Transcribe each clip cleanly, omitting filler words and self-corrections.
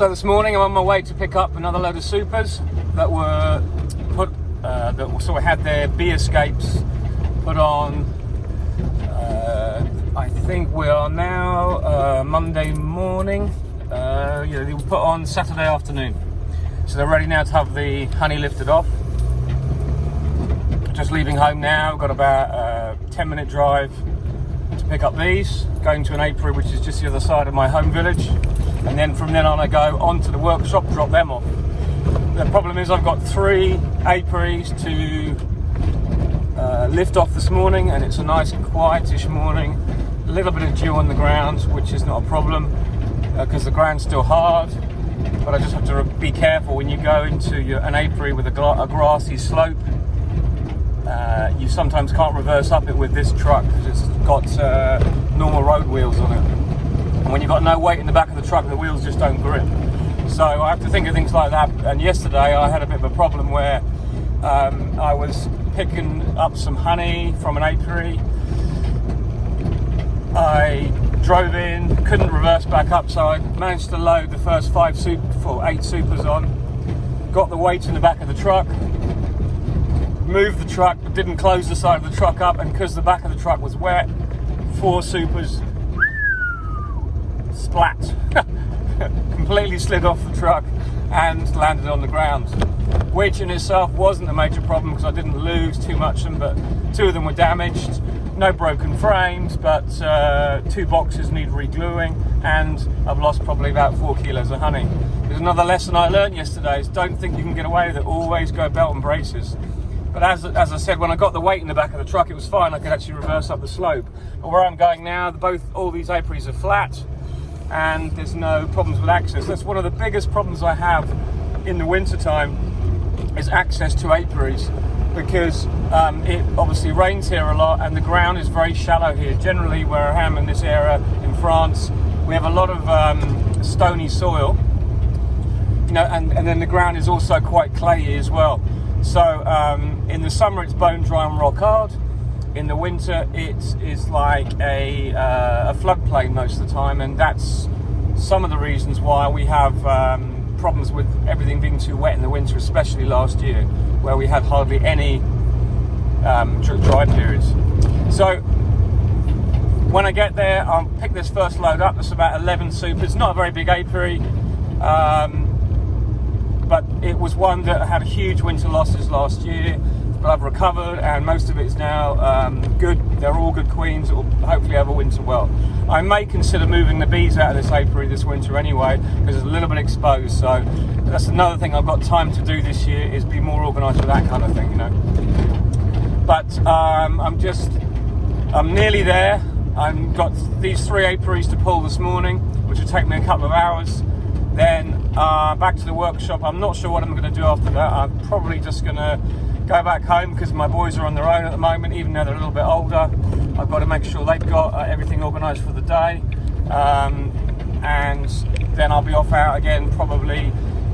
So this morning I'm on my way to pick up another load of supers that were had their bee escapes put on. I think we are now Monday morning. They were put on Saturday afternoon, so they're ready now to have the honey lifted off. Just leaving home now. Got about a 10-minute drive to pick up these. Going to an apiary which is just the other side of my home village, and then from then on I go on to the workshop, drop them off. The problem is I've got 3 apiaries to lift off this morning, and it's a nice quietish morning. A little bit of dew on the ground, which is not a problem because the ground's still hard, but I just have to be careful when you go into an apiary with a grassy slope. You sometimes can't reverse up it with this truck because it's got normal road wheels on it, and when you've got no weight in the back of the truck, the wheels just don't grip. So I have to think of things like that. And yesterday I had a bit of a problem where I was picking up some honey from an apiary. I drove in, couldn't reverse back up, so I managed to load the first 8 supers on, got the weight in the back of the truck, moved the truck but didn't close the side of the truck up, and because the back of the truck was wet, 4 supers splat completely slid off the truck and landed on the ground, which in itself wasn't a major problem because I didn't lose too much of them, but 2 of them were damaged. No broken frames, but 2 boxes need re-gluing, and I've lost probably about 4 kilos of honey. There's another lesson I learned yesterday, is don't think you can get away with it, always go belt and braces. But as I said, when I got the weight in the back of the truck, it was fine, I could actually reverse up the slope. But where I'm going now, all these apiaries are flat, and there's no problems with access. That's one of the biggest problems I have in the winter time, is access to apiaries, because it obviously rains here a lot and the ground is very shallow here. Generally where I am in this area in France, we have a lot of stony soil, and then the ground is also quite clayey as well. So in the summer it's bone dry and rock hard. In the winter it is like a floodplain most of the time, and that's some of the reasons why we have problems with everything being too wet in the winter, especially last year where we had hardly any dry periods. So when I get there, I'll pick this first load up. It's about 11 supers, not a very big apiary, but it was one that had huge winter losses last year, but I've recovered and most of it is now good. They're all good queens that will hopefully have a winter well. I may consider moving the bees out of this apiary this winter anyway, because it's a little bit exposed, so that's another thing I've got time to do this year, is be more organised with that kind of thing, But I'm nearly there. I've got these 3 apiaries to pull this morning, which will take me a couple of hours. Then back to the workshop. I'm not sure what I'm going to do after that. I'm probably just going to go back home because my boys are on their own at the moment, even though they're a little bit older. I've got to make sure they've got everything organised for the day, and then I'll be off out again, probably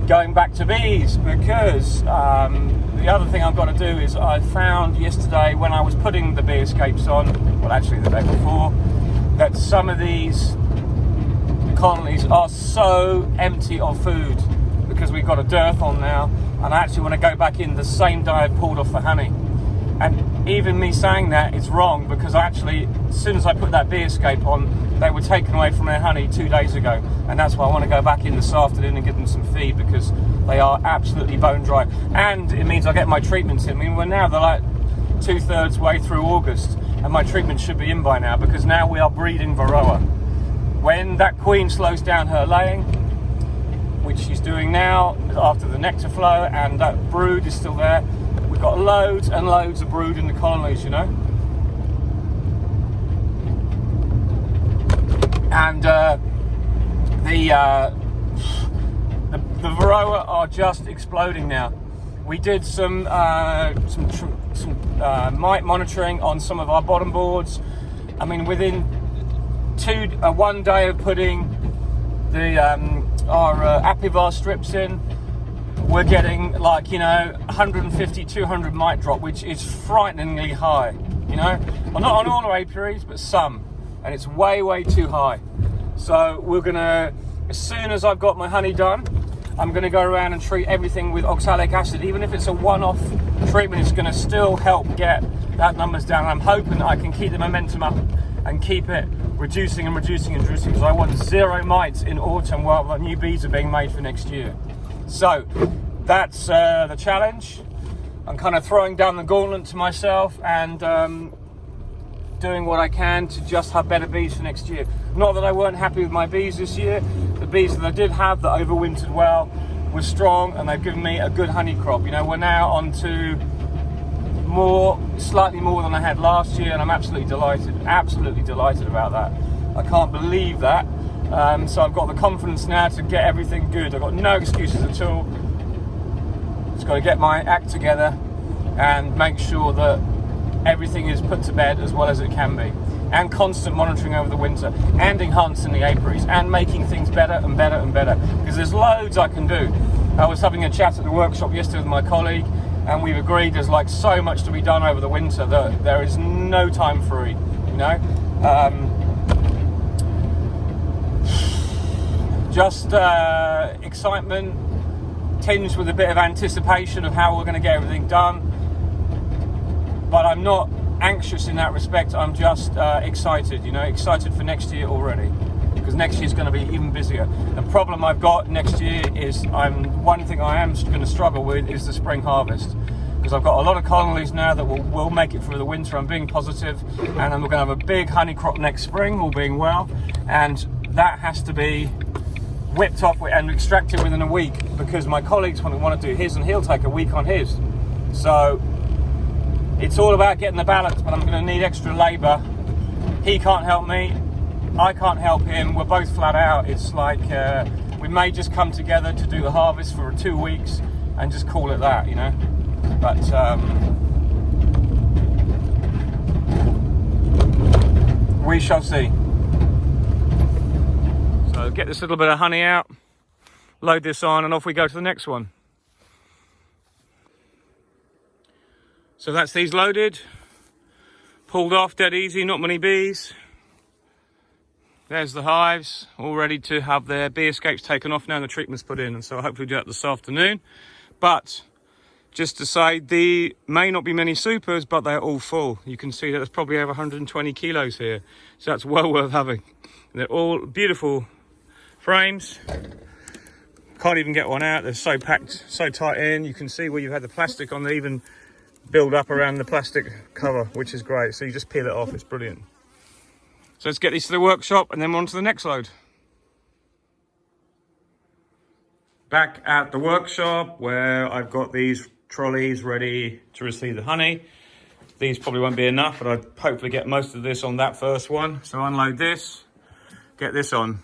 going back to bees, because the other thing I've got to do is I found yesterday when I was putting the bee escapes on, well actually the day before, that some of these colonies are so empty of food because we've got a dearth on now, and I actually want to go back in the same day I pulled off the honey. And even me saying that is wrong, because actually as soon as I put that bee escape on, they were taken away from their honey 2 days ago, and that's why I want to go back in this afternoon and give them some feed, because they are absolutely bone dry, and it means I get my treatments in. I mean, they're like 2/3 way through August and my treatment should be in by now, because now we are breeding Varroa. When that queen slows down her laying, which she's doing now after the nectar flow, and that brood is still there, we've got loads and loads of brood in the colonies, and the Varroa are just exploding now. We did some mite monitoring on some of our bottom boards. I mean, within 1 day of putting our Apiaries strips in, we're getting 150, 200 mite drop, which is frighteningly high. Well, not on all our apiaries, but some, and it's way too high. So we're gonna as soon as I've got my honey done, I'm going to go around and treat everything with oxalic acid. Even if it's a one-off treatment, it's going to still help get that numbers down. I'm hoping that I can keep the momentum up and keep it reducing and reducing and reducing, because I want 0 mites in autumn while the new bees are being made for next year. So that's the challenge. I'm kind of throwing down the gauntlet to myself and doing what I can to just have better bees for next year. Not that I weren't happy with my bees this year. The bees that I did have that overwintered well were strong, and they've given me a good honey crop. You know, we're now on to slightly more than I had last year, and I'm absolutely delighted about that. I can't believe that. So I've got the confidence now to get everything good. I've got no excuses at all. Just got to get my act together and make sure that everything is put to bed as well as it can be, and constant monitoring over the winter, and enhancing the apiaries, and making things better and better and better, because there's loads I can do. I was having a chat at the workshop yesterday with my colleague, and we've agreed there's like so much to be done over the winter that there is no time free, you know. Just excitement tinged with a bit of anticipation of how we're going to get everything done. But I'm not anxious in that respect. I'm just excited, you know, excited for next year already, because next year's going to be even busier. The problem I've got next year is one thing I am going to struggle with is the spring harvest, because I've got a lot of colonies now that will make it through the winter. I'm being positive, and then we're going to have a big honey crop next spring, all being well, and that has to be whipped off and extracted within a week, because my colleagues want to do his, and he'll take a week on his. So it's all about getting the balance, but I'm going to need extra labour. He can't help me, I can't help him. We're both flat out. It's like we may just come together to do the harvest for 2 weeks and just call it that, you know. But we shall see. So get this little bit of honey out, load this on, and off we go to the next one. So that's these loaded, pulled off, dead easy, not many bees. There's the hives, all ready to have their bee escapes taken off now and the treatment's put in. And so I'll hopefully do that this afternoon. But just to say, there may not be many supers, but they're all full. You can see that there's probably over 120 kilos here. So that's well worth having. They're all beautiful frames. Can't even get one out. They're so packed, so tight in. You can see where you've had the plastic on, they even build up around the plastic cover, which is great. So you just peel it off, it's brilliant. So let's get these to the workshop and then we're on to the next load. Back at the workshop where I've got these trolleys ready to receive the honey. These probably won't be enough, but I'll hopefully get most of this on that first one. So unload this, get this on.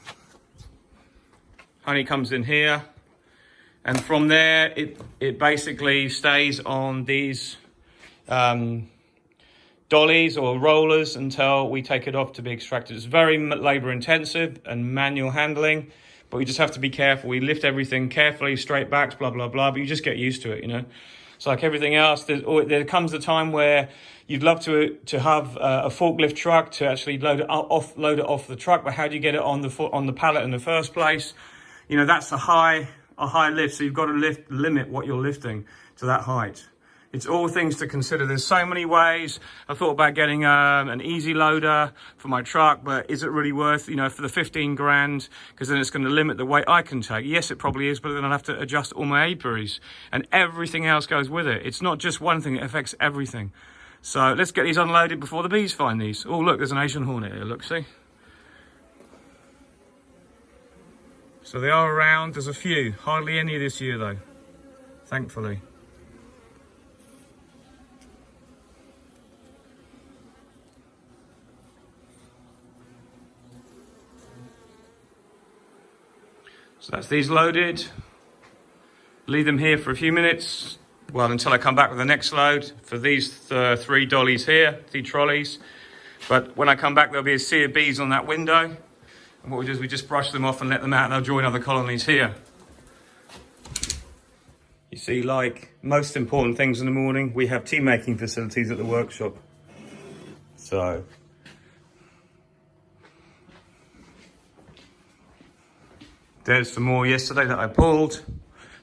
Honey comes in here, and from there it basically stays on these dollies or rollers until we take it off to be extracted. It's very labor intensive and manual handling, but we just have to be careful. We lift everything carefully, straight backs, blah, blah, blah, but you just get used to it, you know. It's like everything else. There comes a time where you'd love to have a forklift truck to actually load it off the truck, but how do you get it on the pallet in the first place? You know, that's a high lift, so you've got to limit what you're lifting to that height. It's all things to consider. There's so many ways. I thought about getting an easy loader for my truck, but is it really worth, you know, for the 15 grand? Because then it's going to limit the weight I can take. Yes, it probably is, but then I'll have to adjust all my apiaries, and everything else goes with it. It's not just one thing, it affects everything. So let's get these unloaded before the bees find these. Oh, look, there's an Asian hornet here, look, see? So they are around, there's a few. Hardly any this year though, thankfully. So that's these loaded. Leave them here for a few minutes, well, until I come back with the next load for these 3 dollies here, 3 trolleys. But when I come back, there'll be a sea of bees on that window. And what we do is we just brush them off and let them out, and they'll join other colonies here. You see, like most important things in the morning, we have tea making facilities at the workshop. So There's some more yesterday that I pulled.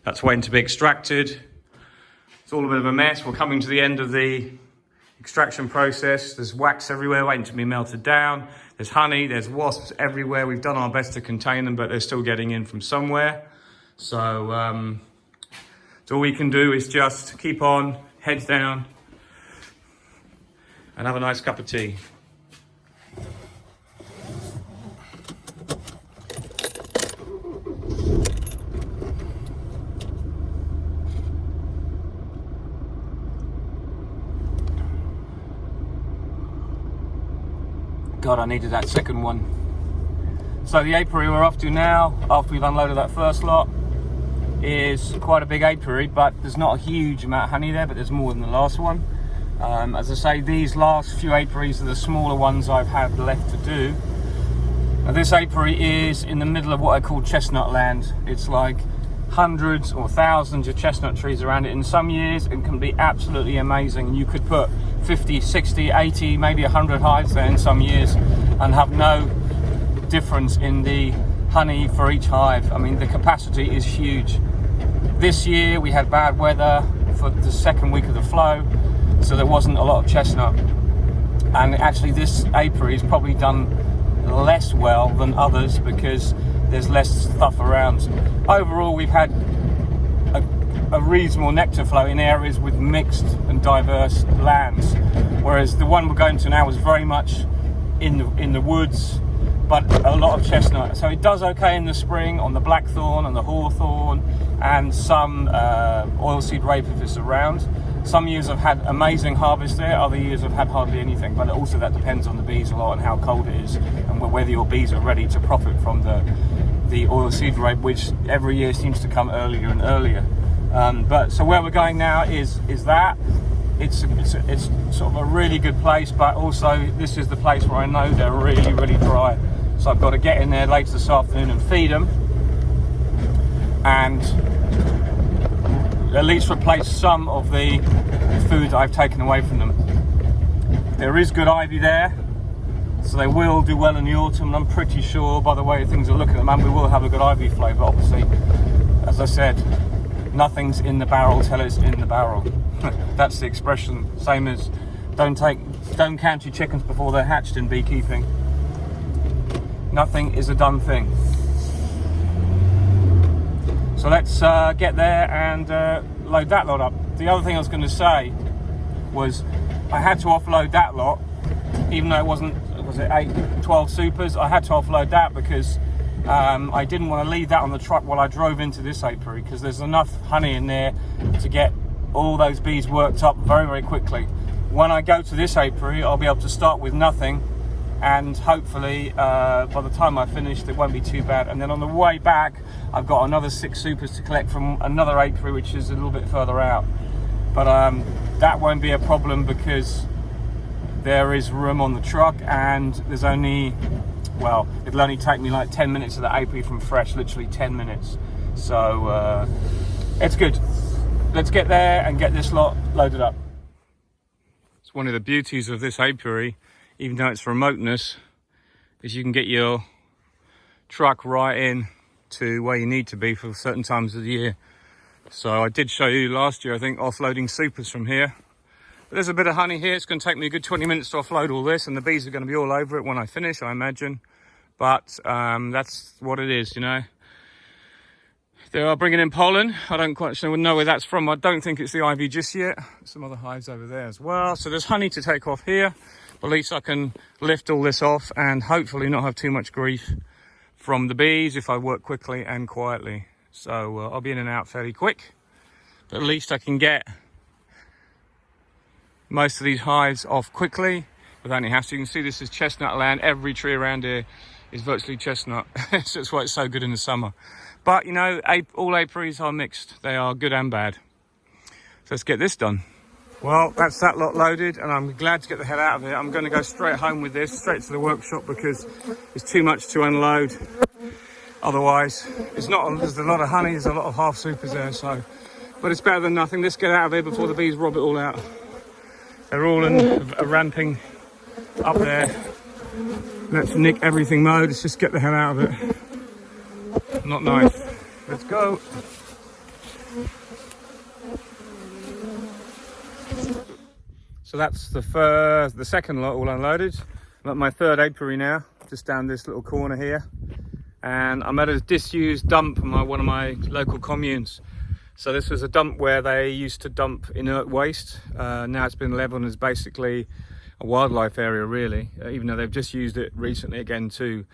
That's waiting to be extracted. It's all a bit of a mess. We're coming to the end of the extraction process. There's wax everywhere waiting to be melted down. There's honey, there's wasps everywhere. We've done our best to contain them, but they're still getting in from somewhere. So all we can do is just keep on, heads down, and have a nice cup of tea. God, I needed that second one. So the apiary we're off to now, after we've unloaded that first lot, is quite a big apiary, but there's not a huge amount of honey there, but there's more than the last one. As I say, these last few apiaries are the smaller ones I've had left to do. Now this apiary is in the middle of what I call chestnut land. It's like hundreds or thousands of chestnut trees around it. In some years it can be absolutely amazing. You could put 50, 60, 80, maybe 100 hives there in some years and have no difference in the honey for each hive. I mean, the capacity is huge. This year we had bad weather for the second week of the flow, so there wasn't a lot of chestnut. And actually this apiary has probably done less well than others because there's less stuff around. Overall, we've had a reasonable nectar flow in areas with mixed and diverse lands, whereas the one we're going to now is very much in the woods, but a lot of chestnut. So it does okay in the spring on the blackthorn and the hawthorn and some oilseed rape if it's around. Some years I've had amazing harvest there, other years I've had hardly anything, but also that depends on the bees a lot and how cold it is and whether your bees are ready to profit from the oilseed rape, which every year seems to come earlier and earlier. But so where we're going now is that it's sort of a really good place, but also this is the place where I know they're really, really dry. So I've got to get in there later this afternoon and feed them, and at least replace some of the food I've taken away from them. There is good ivy there, so they will do well in the autumn. I'm pretty sure by the way things are looking at the moment we will have a good ivy flow, but obviously, as I said, nothing's in the barrel till it's in the barrel. That's the expression, same as don't count your chickens before they're hatched in beekeeping. Nothing is a done thing. So let's get there and load that lot up. The other thing I was going to say was I had to offload that lot, even though it wasn't, was it 12 supers? I had to offload that because I didn't want to leave that on the truck while I drove into this apiary, because there's enough honey in there to get all those bees worked up very, very quickly. When I go to this apiary, I'll be able to start with nothing, and hopefully by the time I finish it won't be too bad. And then on the way back I've got another 6 supers to collect from another apiary which is a little bit further out, but that won't be a problem because there is room on the truck, and there's only, well, it'll only take me like 10 minutes to the apiary from fresh, literally 10 minutes. So it's good. Let's get there and get this lot loaded up. It's one of the beauties of this apiary, even though it's remoteness, is you can get your truck right in to where you need to be for certain times of the year. So I did show you last year, I think, offloading supers from here. But there's a bit of honey here. It's going to take me a good 20 minutes to offload all this, and the bees are going to be all over it when I finish, I imagine. But that's what it is, you know. They are bringing in pollen. I don't quite know where that's from. I don't think it's the ivy just yet. Some other hives over there as well. So there's honey to take off here. But at least I can lift all this off and hopefully not have too much grief from the bees if I work quickly and quietly. So I'll be in and out fairly quick. But at least I can get most of these hives off quickly without any hassle. You can see this is chestnut land. Every tree around here is virtually chestnut. So that's why it's so good in the summer. But, you know, all apiaries are mixed. They are good and bad. So let's get this done. Well, that's that lot loaded, and I'm glad to get the hell out of it. I'm going to go straight home with this, straight to the workshop, because it's too much to unload. Otherwise, there's a lot of honey, there's a lot of half supers there, so. But it's better than nothing. Let's get out of here before the bees rob it all out. They're all ramping up there. Let's nick everything mode. Let's just get the hell out of it. not nice. Let's go. So that's the second lot all unloaded. I'm at my third apiary now, just down this little corner here. And I'm at a disused dump in one of my local communes. So this was a dump where they used to dump inert waste. Now it's been leveled and is basically a wildlife area really, even though they've just used it recently again to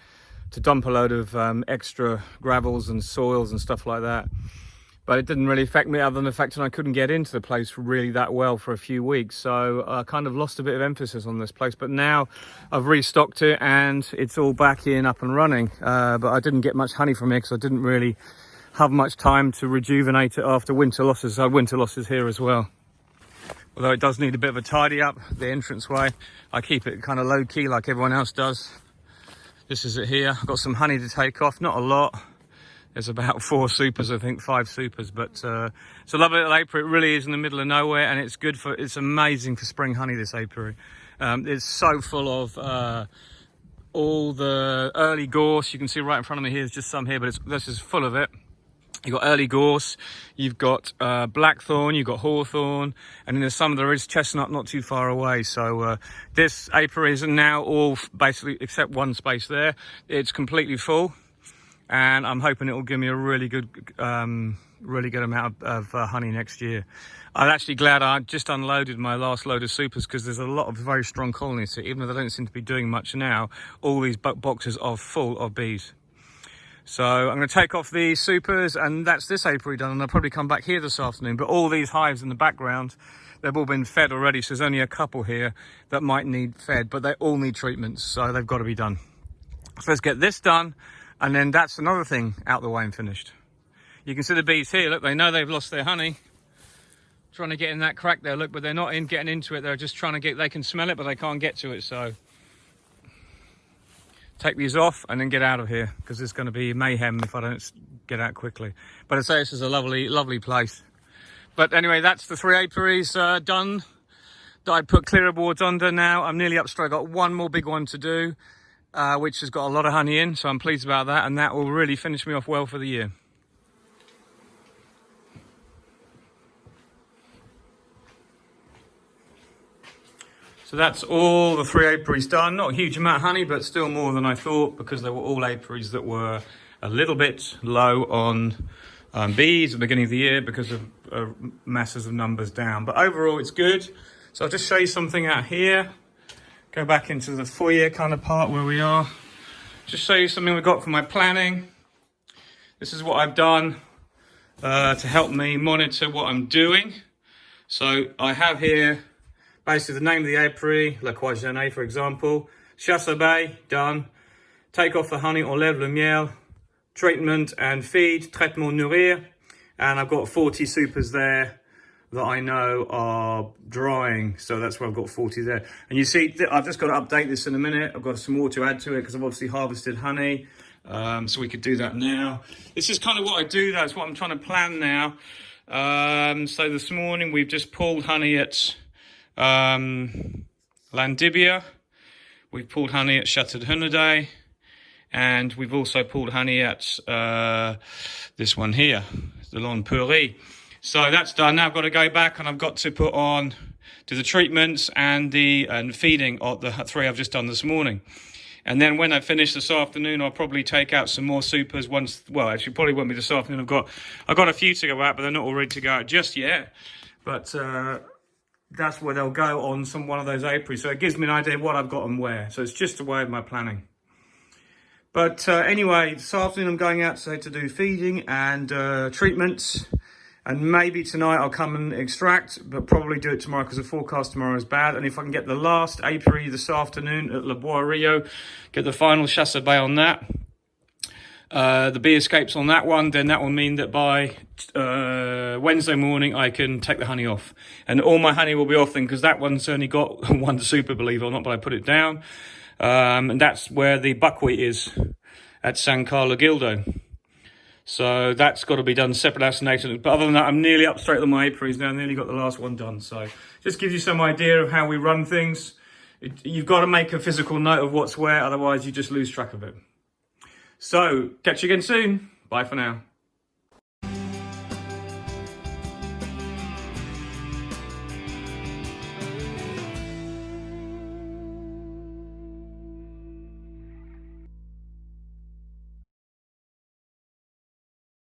dump a load of extra gravels and soils and stuff like that. But it didn't really affect me other than the fact that I couldn't get into the place really that well for a few weeks. So I kind of lost a bit of emphasis on this place. But now I've restocked it and it's all back in, up and running. But I didn't get much honey from it because I didn't really have much time to rejuvenate it after winter losses. I had winter losses here as well. Although it does need a bit of a tidy up, the entranceway. I keep it kind of low key like everyone else does. This is it here. I've got some honey to take off, not a lot. There's about 4 supers, I think 5 supers, but it's a lovely little apiary. It really is in the middle of nowhere, and it's amazing for spring honey, this apiary. It's so full of all the early gorse. You can see right in front of me here, there's just some here, but this is full of it. You've got early gorse, you've got blackthorn, you've got hawthorn, and in the summer there is chestnut not too far away. So this apiary is now all, basically, except one space there, it's completely full. And I'm hoping it will give me a really good amount of honey next year. I'm actually glad I just unloaded my last load of supers because there's a lot of very strong colonies here. Even though they don't seem to be doing much now, all these boxes are full of bees. So I'm going to take off these supers, and that's this apiary done, and I'll probably come back here this afternoon. But all these hives in the background, they've all been fed already, so there's only a couple here that might need fed, but they all need treatments, so they've got to be done. So let's get this done, and then that's another thing out the way and finished. You can see the bees here, look, they know they've lost their honey. Trying to get in that crack there, look, but they're not getting into it, they're just trying to get, they can smell it, but they can't get to it, so. Take these off and then get out of here because there's going to be mayhem if I don't get out quickly. But I say this is a lovely place. But anyway, that's the 3 apiaries done that I put clearer boards under now. I'm nearly up straight. I've got one more big one to do, which has got a lot of honey in, so I'm pleased about that, and that will really finish me off well for the year. So that's all the 3 apiaries done. Not a huge amount of honey, but still more than I thought because they were all apiaries that were a little bit low on bees at the beginning of the year because of masses of numbers down. But overall, it's good. So I'll just show you something out here. Go back into the foyer kind of part where we are. Just show you something we got from my planning. This is what I've done to help me monitor what I'm doing. So I have here basically the name of the apiary, La Croisillonnée for example, chasse abeille, done, take off the honey, enlève le miel, treatment and feed, traitement nourrir, and I've got 40 supers there that I know are drying, so that's where I've got 40 there. And you see, I've just got to update this in a minute, I've got some more to add to it because I've obviously harvested honey, so we could do that now. This is kind of what I do, that's what I'm trying to plan now. So this morning we've just pulled honey at Landibia, we've pulled honey at Château-Hunaudet, and we've also pulled honey at this one here, the L'Enpeurie. So that's done. Now I've got to go back and I've got to put on to the treatments and the feeding of the 3 I've just done this morning. And then when I finish this afternoon, I'll probably take out some more supers once, well, actually probably won't be this afternoon. I've got a few to go out, but they're not all ready to go out just yet. But that's where they'll go on one of those apiaries. So it gives me an idea of what I've got and where. So it's just a way of my planning. But anyway, this afternoon I'm going out to do feeding and treatments. And maybe tonight I'll come and extract, but probably do it tomorrow because the forecast tomorrow is bad. And if I can get the last apiary this afternoon at Le Bois Rio, get the final chasse abeille on that, the bee escapes on that one, then that will mean that by Wednesday morning I can take the honey off. And all my honey will be off then because that one's only got 1 super, believe it or not, but I put it down. And that's where the buckwheat is at San Carlo Gildo. So that's got to be done separate assination. But other than that, I'm nearly up straight on my apiaries now. I nearly got the last one done. So just gives you some idea of how we run things. You've got to make a physical note of what's where, otherwise you just lose track of it. So catch you again soon. Bye for now.